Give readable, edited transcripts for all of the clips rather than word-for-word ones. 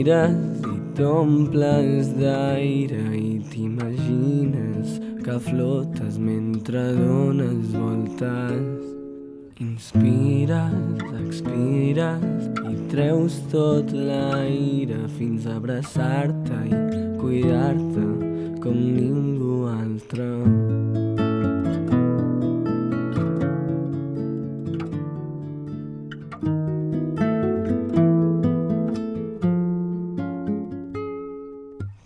Inspires i t'omples d'aire i t'imagines que flotes mentre dones voltes. Inspires, expires i treus tot l'aire fins a abraçar-te i cuidar-te com ningú altre.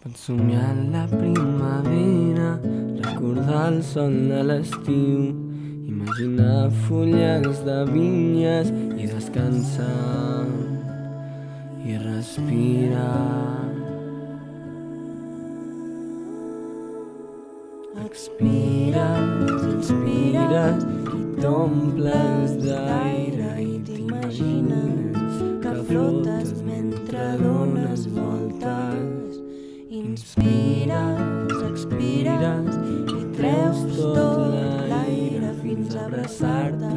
Pots somiar la primavera, recordar el sol de l'estiu, imaginar fulles de vinyes i descansar i respirar. Expires, inspires i t'omples d'aire i t'imagines que flotes mentre dones voltes. Inspires, expires i treus tot l'aire fins a abraçar-te